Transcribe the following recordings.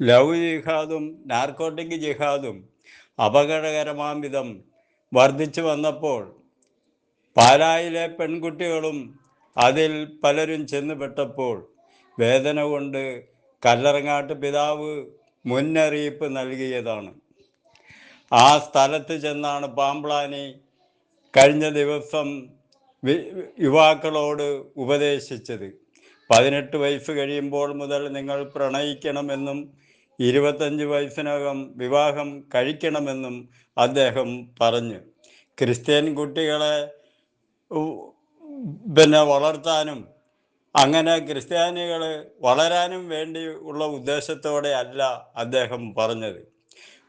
Love ജിഹാദും narcotic ജിഹാദും അപകടകരമാം വിധം വർദ്ധിച്ചു വന്നപ്പോൾ പാലായിലെ പെൺകുട്ടികളും അതിൽ പലരും ചെന്നുപെട്ടപ്പോൾ വേദന കൊണ്ട് കല്ലറങ്ങാട്ട് പിതാവ് മുന്നറിയിപ്പ് നൽകിയതാണ്. ആ സ്ഥലത്ത് ചെന്നാണ് പാമ്പ്ളാനി കഴിഞ്ഞ ദിവസം യുവാക്കളോട് ഉപദേശിച്ചത്. 18 വയസ്സ് കഴിയുമ്പോൾ മുതൽ നിങ്ങൾ പ്രണയിക്കണമെന്നും 25 വയസ്സിനകം വിവാഹം കഴിക്കണമെന്നും അദ്ദേഹം പറഞ്ഞു. ക്രിസ്ത്യൻ കുട്ടികളെ വളർത്താനും അങ്ങനെ ക്രിസ്ത്യാനികൾ വളരാനും വേണ്ടി ഉള്ള ഉദ്ദേശത്തോടെ അല്ല അദ്ദേഹം പറഞ്ഞത്.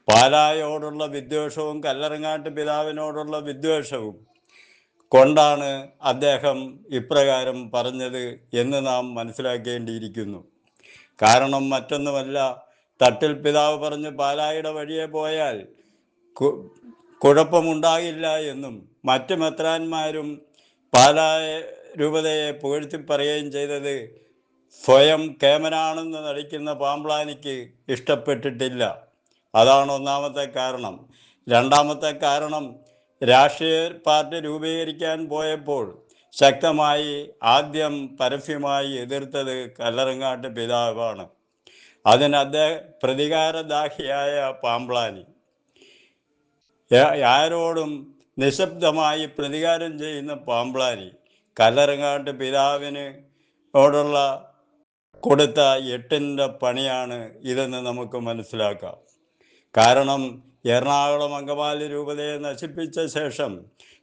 പാലായോടുള്ള വിദ്വേഷവും കല്ലറങ്ങാട്ട് പിതാവിനോടുള്ള വിദ്വേഷവും കൊണ്ടാണ് അദ്ദേഹം ഇപ്രകാരം പറഞ്ഞത് എന്ന് നാം മനസ്സിലാക്കേണ്ടിയിരിക്കുന്നു. കാരണം മറ്റൊന്നുമല്ല, തട്ടിൽ പിതാവ് പറഞ്ഞ് പാലായുടെ വഴിയെ പോയാൽ കുഴപ്പമുണ്ടാകില്ല എന്നും മറ്റു മെത്രാന്മാരും പാലായ രൂപതയെ പുകഴ്ത്തി പറയുകയും ചെയ്തത് സ്വയം കേമനാണെന്ന് നടിക്കുന്ന പാമ്പ്ളാനിക്ക് ഇഷ്ടപ്പെട്ടിട്ടില്ല. അതാണ് ഒന്നാമത്തെ കാരണം. രണ്ടാമത്തെ കാരണം, രാഷ്ട്രീയ പാർട്ടി രൂപീകരിക്കാൻ പോയപ്പോൾ ശക്തമായി ആദ്യം പരസ്യമായി എതിർത്തത് കല്ലറങ്ങാട്ട് പിതാവാണ്. അതിന് പ്രതികാരദാഹിയായ പാമ്പ്ളാനി ആരോടും നിശബ്ദമായി പ്രതികാരം ചെയ്യുന്ന പാമ്പ്ളാനി കല്ലറങ്ങാട്ട് പിതാവിനോടുള്ള കൊടുത്ത എട്ടിൻ്റെ പണിയാണ് ഇതെന്ന് നമുക്ക് മനസ്സിലാക്കാം. കാരണം എറണാകുളം അങ്കമാലി രൂപതയെ നശിപ്പിച്ച ശേഷം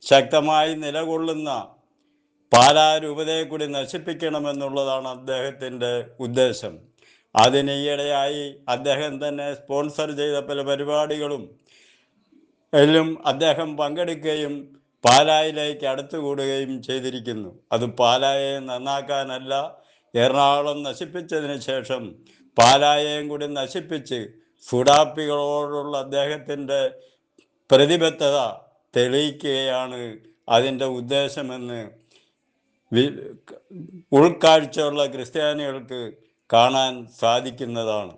ശക്തമായി നിലകൊള്ളുന്ന പാലാ രൂപതയെ കൂടി നശിപ്പിക്കണമെന്നുള്ളതാണ് അദ്ദേഹത്തിൻ്റെ ഉദ്ദേശം. അതിന് ഈയിടെയായി അദ്ദേഹം തന്നെ സ്പോൺസർ ചെയ്ത പല പരിപാടികളും അദ്ദേഹം പങ്കെടുക്കുകയും പാലായിലേക്ക് അടുത്തുകൂടുകയും ചെയ്തിരിക്കുന്നു. അത് പാലായെ നന്നാക്കാനല്ല, എറണാകുളം നശിപ്പിച്ചതിന് ശേഷം പാലായെയും കൂടി നശിപ്പിച്ച് സുഡാപ്പികളോടുള്ള അദ്ദേഹത്തിൻ്റെ പ്രതിബദ്ധത തെളിയിക്കുകയാണ് അതിൻ്റെ ഉദ്ദേശമെന്ന് ഉൾക്കാഴ്ചയുള്ള ക്രിസ്ത്യാനികൾക്ക് കാണാൻ സാധിക്കുന്നതാണ്.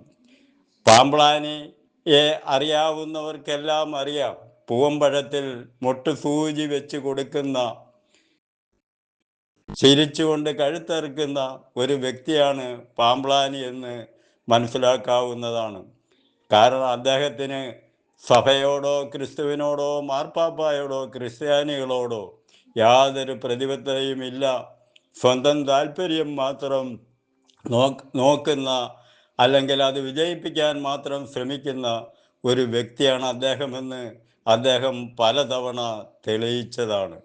പാമ്പ്ളാനിയെ അറിയാവുന്നവർക്കെല്ലാം അറിയാം, പൂവമ്പഴത്തിൽ മുട്ടുസൂചി വെച്ച് കൊടുക്കുന്ന, ചിരിച്ചുകൊണ്ട് കഴുത്തറുക്കുന്ന ഒരു വ്യക്തിയാണ് പാമ്പ്ളാനി എന്ന് മനസ്സിലാക്കാവുന്നതാണ്. കാരണം അദ്ദേഹത്തിന് സഭയോടോ ക്രിസ്തുവിനോടോ മാർപ്പാപ്പായോടോ ക്രിസ്ത്യാനികളോടോ യാതൊരു പ്രതിബദ്ധതയുമില്ല. സ്വന്തം താല്പര്യം മാത്രം നോക്കുന്ന, അല്ലെങ്കിൽ അത് വിജയിപ്പിക്കാൻ മാത്രം ശ്രമിക്കുന്ന ഒരു വ്യക്തിയാണ് അദ്ദേഹമെന്ന് അദ്ദേഹം പലതവണ തെളിയിച്ചതാണ്.